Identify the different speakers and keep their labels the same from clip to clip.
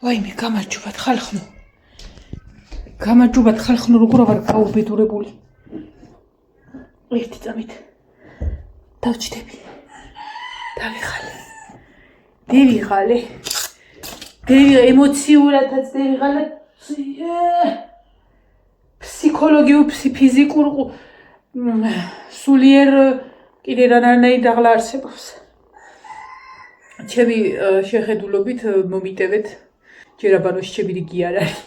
Speaker 1: ვაიმე, გამარჯობათ ხალხო. გამარჯობათ ხალხო, როგორ ვარ გაუბედურებული. ერთი წამით დავჭდები. დავიღალე. ემოციურადაც დავიღალე. ფსიქოლოგიურ, ფიზიკურ სულიერ კიდე რანაირ დაღლა არსებობს. ჩემი შეხედულობით მომიტევეთ ჯერ აბანოში ჩემი რიგი არ არის.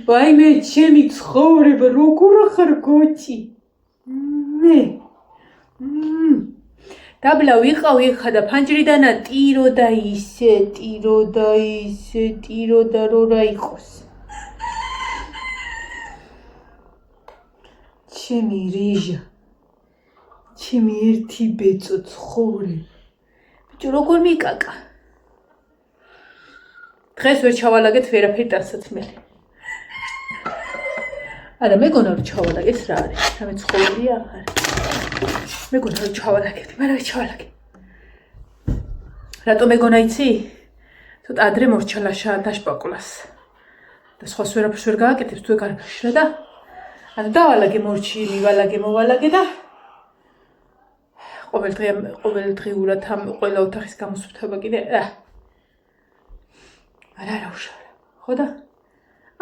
Speaker 1: ვაიმე, ჩემი ცხოვრება როგორ ხარ გოჩი? მე დაბლა ვიყავი ხა და ფანჯრიდანა ტირო და რო რა იყოს. ჩემი რიჟა, ჩემი ერთი ბეწო ცხოვრება. ბიჭო, როგორ მიკაკა? დღეს ვერ ჩავალაგეთ ვერაფერი დასაცმელი. არა, მეგონა რომ ჩავალაგეთ რა არის? სამე ცხოვრებია აღარ. მეგონა რომ ჩავალაგეთ, მაგრამ ვერ ჩავალაგე. რატო მეგონა იცი? ცოტა ადრე მორჩალაშა დაშპაკულას. და სხვას ვერაფერს ვერ გააკეთებს თუ ეგ არ გაშრა და ანუ დავალაგე მორჩი, მივალაგე, მოვალაგე და ყოველდღიურად ამ ყველა ოთახის გამოსუფთავება კიდე არა უშავდა. ხო და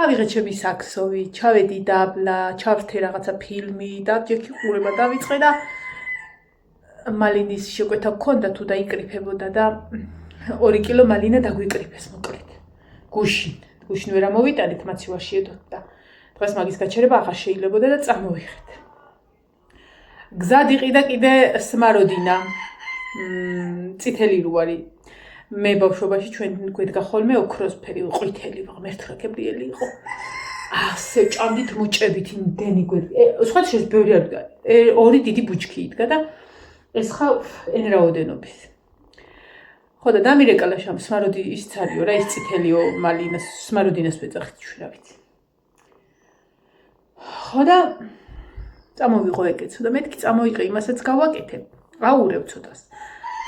Speaker 1: ავიღეთ ჩემი საქსოვი, ჩავედი დაბლა, ჩავრთე რაღაცა ფილმი, დაბჯექი ყურება დავიწყე და მალინის შეკვეთა გქონდა თუ დაიკრიფებოდა და 2 კილო მალინა დაგვიკრიფეს მოკლედ. გუშინ ვერ ამოვიტანეთ, მაცივაში ედოთ და დღეს მაგის გაჩერება აღარ შეიძლებოდა და წამოვიღეთ. გზად იყიდა კიდე სმაროდინა, წითელი რუარი. მე ბავშვობაში ჩვენ გვედგა ხოლმე ოქროსფერი, ყვითელი, ღმერთრაკებლიელი იყო. ასე ჭამდით მუჭებით იმდენი გვედგა. სხვა შეს ბევრი არ დგა. 2 დიდი ბუჩქი იდგა და ეს ხა ენ რაოდენობის. ხო და დამირეკალა შამ სმაროდი ისიც არისო რა, ის წითელიო მალინას სმაროდინას ვეძახით შვილავით. ხო და წამოვიღო ეგეცო და მეთქი წამოიღე იმასაც გავაკეთებ. აურევ ცოტას.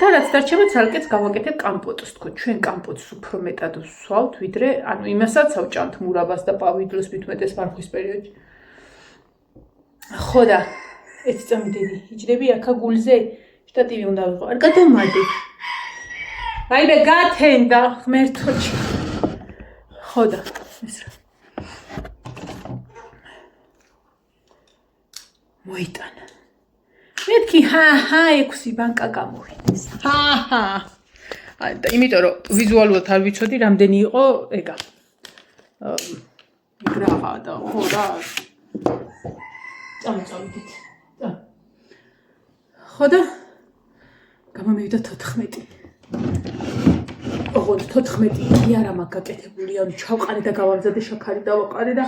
Speaker 1: და რაც დარჩება ცალკეც გავაკეთებ კამპოტს, თქო, ჩვენ კამპოტს უფრო მეტად ვსვავთ, ვიდრე ანუ იმასაც ავჭამთ მურაბას და პავიდლოს მithumetes მარხვის პერიოდში. ხო და ერთი წამიდები, იჭრები აქა გულზე, შტატივი უნდა ვიყო. არ გადამადე. ვაიმე, გათენდა ღმერთოჩი. ხო და ეს რა. მოიტანა. მეთქი ექვსი ბანკა გამოვიდეს. და იმიტომ რომ ვიზუალურად არ ვიცოდი რამდენი იყო ეგა. გრაღა და ხო რა. წამოვიდეთ. ხო და გამომივიდა 14. ოღონდ 14 კი არა მაგ გაკეთებული, ანუ ჩავყარე და გავამზადე შაქარი დავაყარე და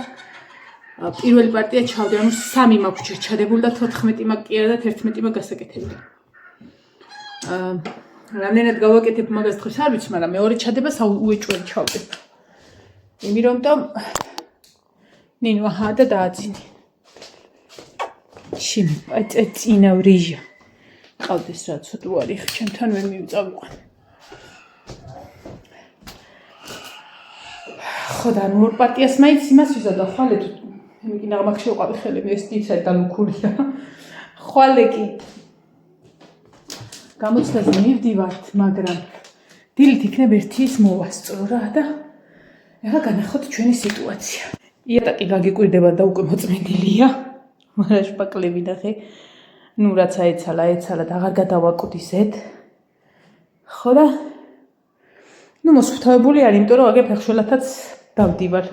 Speaker 1: პირველი პარტია ჩავდე, ანუ 3 მაქვს ჩადებული და 14 მაგ კი არა და 11 მაგ გასაკეთებული. რამდენად გავაკეთებ მაგას დღეს არ ვიცი, მაგრამ მეორე ჩადებას უეჭველი ჩავდებ. იმიტომ ნინო და დააძინე. შიმ წინა რიჟა. ყავდეს რა ცოტა ვარი, ჩემთან ვერ მივწავიყვან. ხო და ნუ პარტიას მაინც იმას ვიზადო, ხვალე თუ იმკი ნაღმაქ შევყავი ხელი, მე ეს ტიცად და ლუქურია. ხვალე კი გამოცდაზე მივდივართ, მაგრამ დილით იქნებ ერთი ის მოვასწრო რა და ეხლა განახოთ ჩვენი სიტუაცია. იატაკი გაგიკვირდება და უკვე მოწმენდილია. მაგრამ შპაკლები ნახე. ნუ რაც აეცალა და აღარ გადავაკუდი ზედ. ხო და ნუ მოსუფთავებული არ, იმიტომ რომ აგებ ფეხშველათაც დავდივარ.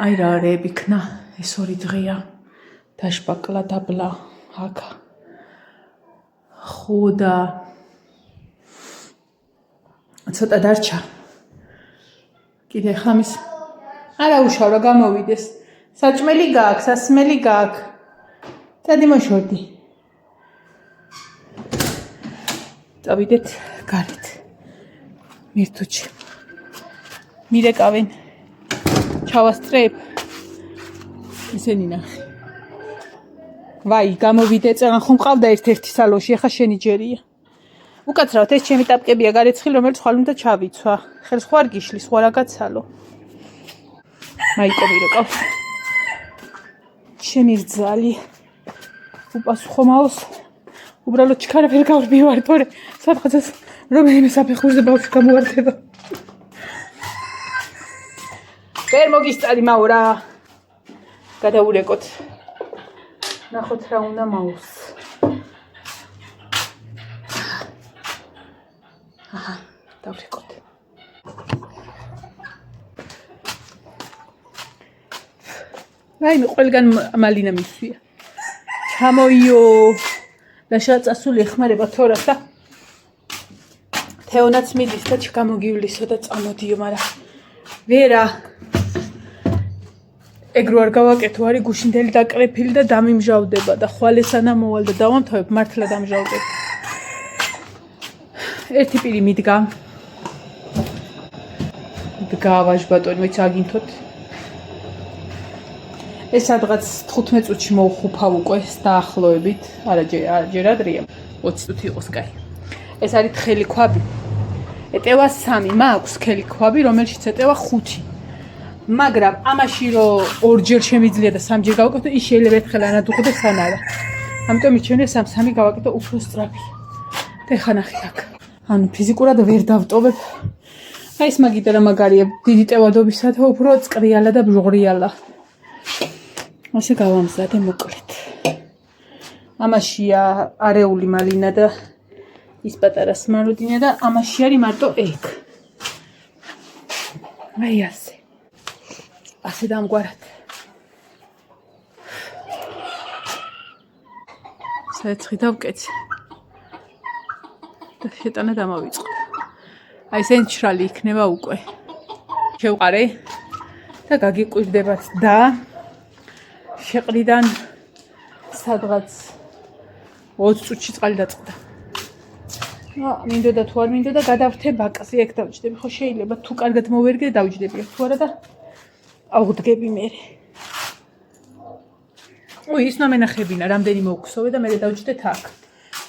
Speaker 1: აი რა არები ქნა, ეს 2 დღეა. დაშპაკლა დაბლა აქა. ხო და ცოტა დარჩა. კიდე ხამის არა უშავ რა გამოვიდეს. საჭმელი გაქვს, სასმელი გაქვს. წადი მოშორდი. წავიდეთ გარეთ. მირთუჩი. მირეკავენ. ჩავასწრებ. ისენი ნახე. ვაი, გამოვიდე, წეგან ხომ ყავდა ერთ-ერთი სალოში, ახლა შენი ჯერია. უკაცრავად ეს ჩემი ტაპკებია გარეცხილი, რომელიც ხვალ უნდა ჩავიცვა. ხელს ხوار გიშლის, სხვა რაღაცალო. მაიკო მირეკავს. ჩემი რძალი. უპასუხო მაოს. უბრალოდ ჩქარა ვერ გავბივარ, თორე სადღაც რომელიმე საფეხურზე ბავშვი გამოვარდება. ვერ მოგისწარი მაო რა. გადაურეკოთ. ნახოთ რა უნდა მაოს. აჰა, დავრეკოთ. რაიმე ყველგან მალინა მისვია. ჩამოიო და შეაწასული ეხმარება თორას და თეონაც მიდის და ჩგამოგივლისო და წამოდიო, მაგრამ ვერა ეგრო არ გავაკეთო, არის გუშინდელი დაკრეფილი და დამიმჟავდება და ხვალესანა მოვალ და დავამთავებ მართლა დამჟავდება. ერთი პირი მიდგა. დგავაშ ბატონი, მეც აგინთოთ. ეს სადღაც 15 წუთში მოუხუფავ უკვე დაახლოებით, არა ჯერ ადრეა, 20 წუთი იყოს კაი. ეს არის თხელი ქვაბი. ეტევა 3, მაქვს სქელი ქვაბი, რომელშიც ეტევა 5. მაგრამ ამაში რომ ორჯერ შემიძლია და 3ჯერ გავაკეთო, ის შეიძლება ერთხელ ანადუღდეს ან არა. ამიტომ მიჩვენე 3 გავაკეთო უფრო სწრაფი. და ხა ნახე აქ. ანუ ფიზიკურად ვერ დავტოვებ. აი ეს მაგიტა რა მაგარია, დიდი ტევადობისა და უფრო წკრიალა და ბჟღრიალა. ასე გავამზადე მოკლედ. ამაშია არეული მალინა და ის პატარა სმაროდინა და ამაში არის მარტო ეგ. აი ასე. ასე დამგვარად. საეცხი დავკეცი. და შეტანა დამავიწყო. აი ეს ენჩრალი იქნება უკვე. შევყარე და გაგიკვირდებათ და შეყრიდან სადღაც 20 წუთში წყალი დაწყდა. მინდოდა თუ არ მინდოდა გადავრთე ბაკზე, ეგ დავჯდები. ხო შეიძლება თუ კარგად მოვერგე დავჯდები, თუ არა და ავდგები მე. ой, ის ნამენახებინა, რამდენი მოგხსოვე და მე დავჯდეთ აქ.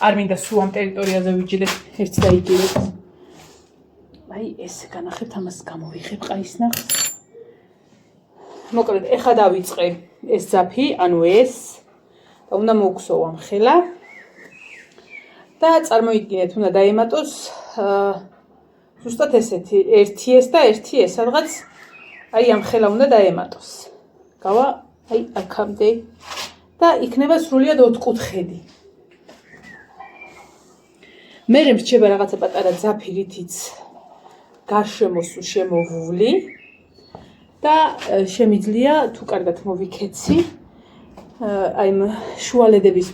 Speaker 1: არ მინდა სულ ამ ტერიტორიაზე ვიჯდეთ, ერთს დაიგივებ. აი ესე განახეთ, ამას გამოვიღებ ყაისნახს. მოკლედ, ეხა დავიწყე ეს ძაფი, ანუ ეს და უნდა მოგხსოვ ამ ხელა. და წარმოიდგინეთ, უნდა დაემატოს ზუსტად ესეთი, ერთი ეს და ერთი ეს, სადღაც აი ამ ხელა უნდა დაემატოს. გავა აი აქამდე და იქნება სრულიად ოთხკუთხედი. მე რჩება რაღაცა პატარა ძაფი, რითიც გარშემო სულ შემოვვლი და შემიძლია თუ კარგად მოვიქეცი აი ამ შუალედების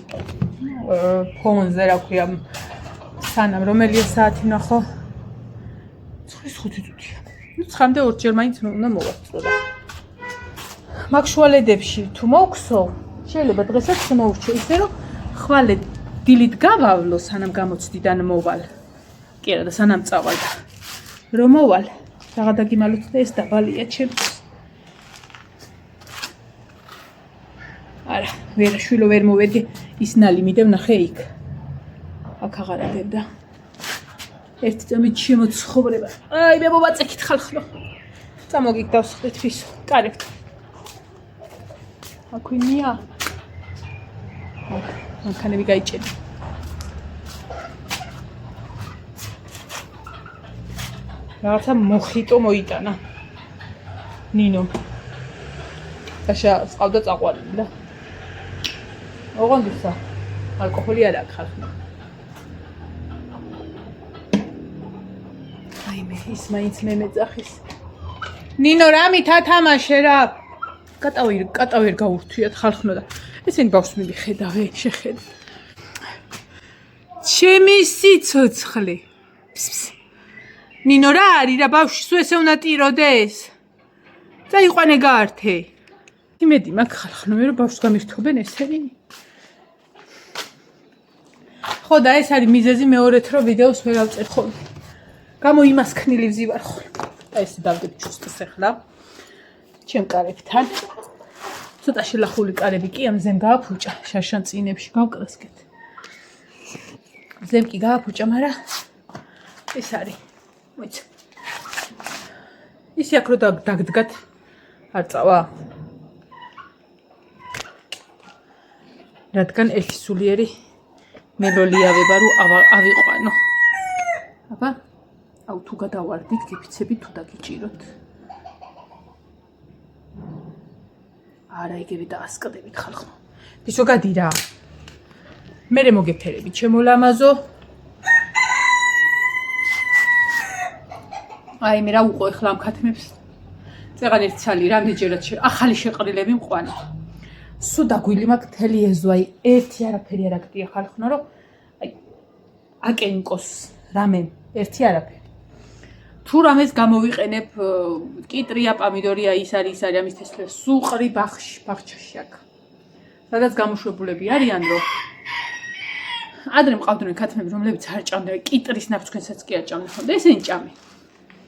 Speaker 1: ფონზე, რა ქვია, სანამ რომელია საათი ნახო 9:05 წუთია. 9-მდე ორჯერ მაინც უნდა მოვაწრო და მაგ შუალედებში თუ მოგხსოვ, შეიძლება დღესაც მოურჩე ისე რომ ხვალე დილით გავავლო, სანამ გამოცდიდან მოვალ. კი არა და სანამ წავალ და რომ მოვალ, რაღა დაგიმალოთ და ეს დაბალია ჩემს. არა, ვერ შვილო ვერ მოვედი, ის ნალი მიდევ ნახე იქ. აქ აღარ ადებდა. ერთი წამით შემოცხოვრება. აი მე მოვაწექით ხალხლო. წამოგიგ დავსხდეთ ფისო, კარებთ. აქვინია. მანქანები გაიჭედი. რაღაცა მოხიტო მოიტანა. ნინო. დაშა ყავდა წაყვარილი და. ოღონდისა. ალკოჰოლი არ აქვს ხალხმა. აი მე ის მაინც მე მეძახის. ნინო რამით ათამაშე რა. კატავერ გაურთვიათ ხალხმა და ესენი ბავშვს მიხედავე, შეხედე. ჩემი სიცოცხლე. ნინო რა არის რა ბავშვი სულ ესე უნდა ტიროდეს? წაიყვანე გაართე. იმედი მაგ ხალხნო მე რომ ბავშვს გამირთობენ ესენი. ხო და ეს არის მიზეზი მეორეთ რომ ვიდეოს ვერ ავწერ ხოლმე. გამოიმასქნილი ვზივარ ხოლმე. და ესე დავდებ ჩუსტს ახლა. ჩემ კარებთან. ცოტა შელახული კარები კი ამზენ გააფუჭა, შაშან წინებში გავკრასკეთ. ზემ კი გააფუჭა, მაგრამ ეს არის. მოიცა. ისი აქ რო დაგდგათ არ წავა. რადგან ერთი სულიერი მელოლიავება რო ავიყვანო. აბა, აუ თუ გადავარდით, გიფიცებით თუ დაგიჭიროთ. არა, იგივე დაასკდებით ხალხო. ისო გადი რა. მე მოგეფერებით, ჩემო ლამაზო. აი მე რა უყო ახლა ამ ქათმებს. წეღან ერთი ცალი რამდენჯერაც ახალი შეყრილები მყვანა. სუ დაგვილი მაქვს მთელი ეზო, აი ერთი არაფერი არ აკტია ხალხო, რომ აი აკენკოს რამე ერთი არაფერი. თუ რამეს გამოვიყენებ, კიტრია, პამიდორია, ის არის ამის თესლი, სუყრი ბაღჩაში აქ. სადაც გამოშვებულები არიან, რომ ადრე მყავდნენ ქათმები, რომლებიც არ ჭამდნენ, კიტრის ნაფცქვენსაც კი არ ჭამდნენ, ხო და ესენი ჭამენ.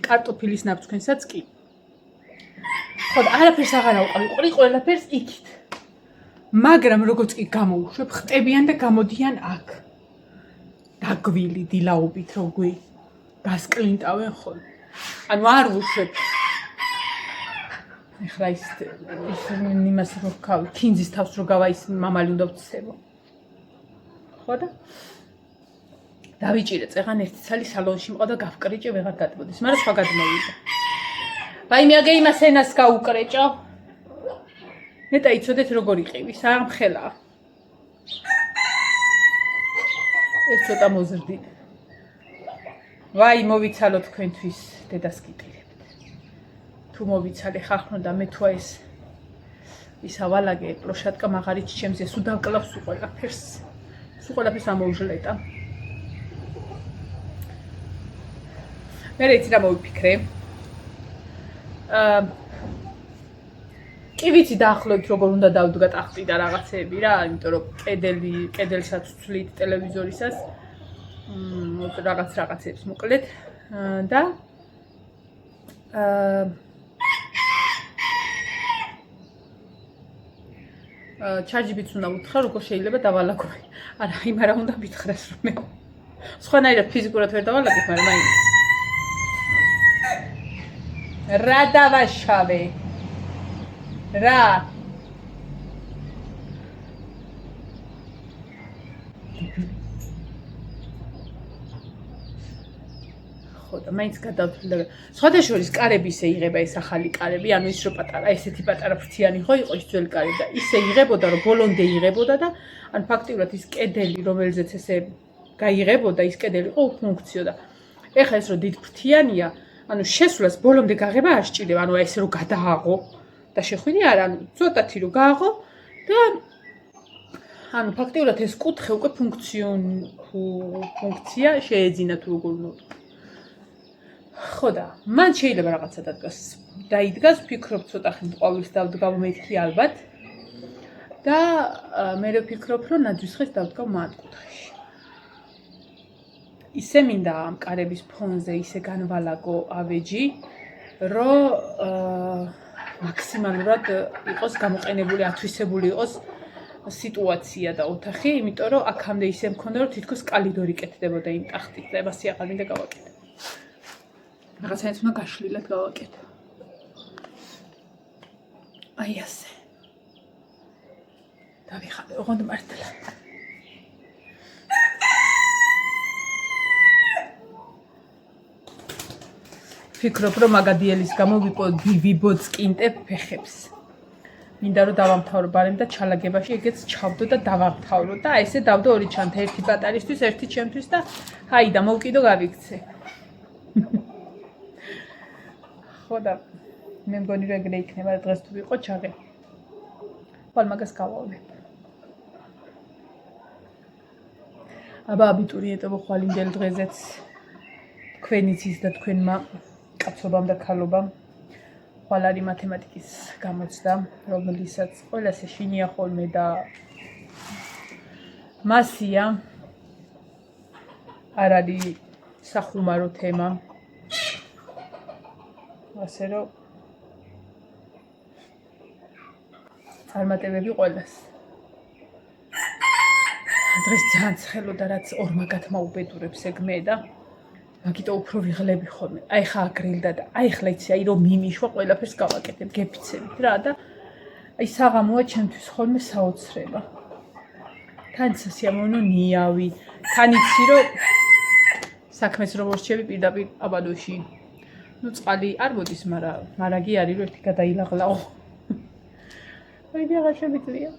Speaker 1: კარტოფილის ნაფცქვენსაც კი. ხო და არაფერს აღარ აუყავი, ყრი ყველაფერს იქით. მაგრამ როგორც კი გამოუშვებ, ხტებიან და გამოდიან აქ. დაგვილი დილაობით როგვი გასკლინტავენ ხოლმე. ანუ არ ვუშვებ. ეხლა ის იმას რო ვქავი, ქინძის თავს რო გავა ის მამალი უნდა ვცემო. ხო და დავიჭირე წეღან ერთი ცალი სალონში მყავდა და გავკრეჭე ვეღარ გადმოდის, მაგრამ სხვა გადმოვიდა. ვაიმე აგე იმას ენას გაუკრეჭო. ნეტა იცოდეთ როგორ იყივის, რა მხელა. ეს ცოტა მოზრდილი. ვაი მოვიცალო თქვენთვის დედას გიყირებთ. თუ მოვიცალე ხახნო და მე თუ ეს ავალაგე პლოშატკა მაღარით ჩემზე სულ დავკლავს ყველაფერს. სულ ყველაფერს ამოუჟლეტა. მე რეცი რა მოვიფიქრე. კი ვიცი დაახლოებით როგორ უნდა დავდგა ტახტი და რაღაცეები რა, იმიტომ რომ კედელსაც ვცვლით ტელევიზორისას. რაღაცებს მოკლედ და ჩარჯიბიც უნდა უთხრა, როგორ შეიძლება დავალაგო. არა, იმ არა უნდა მითხრას რომ მე სხვანაირად ფიზიკურად ვერ დავალაგებ, მაგრამ აი რა დავაშავე. რა ხო და მაინც გადავთვლი და სხვადასხვა კარები ისე იღება ეს ახალი კარები, ანუ ის რო პატარა, ესეთი პატარა ფრთიანი ხო იყო ის ძველი კარები და ისე იღებოდა რომ ბოლომდე იღებოდა და ან ფაქტიურად ის კედელი რომელზეც ესე გაიღებოდა ის კედელი იყო უფუნქციო და ეხლა ეს რო დიდ ფრთიანია, ანუ შესვლას ბოლომდე გაღება არ სჭირდება, ანუ ესე რო გადააღო და შეხვიდე არა, ანუ ცოტათი რო გააღო და ანუ ფაქტიურად ეს კუთხე უკვე ფუნქცია შეეძინა თუ როგორ უნდა. ხო და მან შეიძლება რაღაცა დაიდგას, ვფიქრობ ცოტა ხნით ყვავილს დავდგავ მეთქი ალბათ და მე ვფიქრობ რომ ნაძვის ხეს დავდგავ მათკუთხეში. ისე მინდა ამ კარების ფონზე ისე განვალაგო ავეჯი, რომ მაქსიმალურად იყოს გამოყენებული, ათვისებული იყოს სიტუაცია და ოთახი, იმიტომ რომ აქამდე ისე მქონდა რომ თითქოს კალიდორი კეთდებოდა იმ ტახტით და მასი აღარ მინდა გავაკეთო. რაღაცააც უნდა გაშლილად გავაკეთო. აი ასე. დავიხადე, ოღონდ მართლა. ვფიქრობ, რომ მაგადიელის გამო ვიბოწკინტებ ფეხებს. მინდა რომ დავამთავრო ბარემ და ჩალაგებაში ეგეც ჩავდო და დავამთავრო და ესე დავდო ორი ჩანთა, ერთი პატარისთვის, ერთი ჩემთვის და ჰაი და მოვკიდო გავიქცე. ხო და მე მგონი რომ ეგრე იქნება, დღეს თუ ვიყო ჩაღე. ხვალ მაგას გავავებ. აბა აბიტურიენტებო ხვალ იმდელ დღეზეც თქვენი ძის და თქვენმა კაცობამ და ქალობამ ხვალ არის მათემატიკის გამოცდა, რომელსაც ყველას ეშინია ხოლმე და მასია არ არის სახუმარო თემა. ასე რომ წარმატებები ყველას. დღეს ძალიან ცხელოდა, რაც ორმაგად მაუბედურებს ეგ მე და მაგიტო უფრო ვიღლები ხოლმე. აი ხა აგრილდა და აი ხლა იცი, აი რომ მიმიშვა ყველაფერს გავაკეთებ, გეფიცებით რა და აი საღამოა ჩემთვის ხოლმე საოცრება. თან სასიამოვნო ნიავი, თან იცი რომ საქმეს როგორ რჩევი პირდაპირ აბადოში. ნუ წყალი არ მოდის, მაგრამ მარაგი არის რომ ერთი გადაილაღლაო. აი აღარ შემიძლია.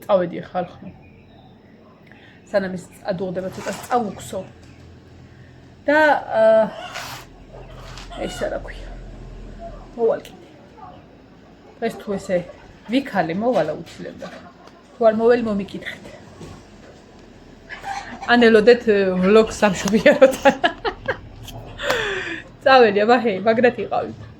Speaker 1: წავედი ახლა ხალხო. სანამ ის ადუღდება ცოტა წავუქსო. და ეს რა ქვია. მოვალ კიდე. ეს თუ ესე ვიქალე მოვალა უცლებდა. თუ არ მოველი მომიკითხეთ. ანელოდეთ ვლოგს სამშობიაროთან. წავედი, აბა ჰეი, მაგრად იყავით.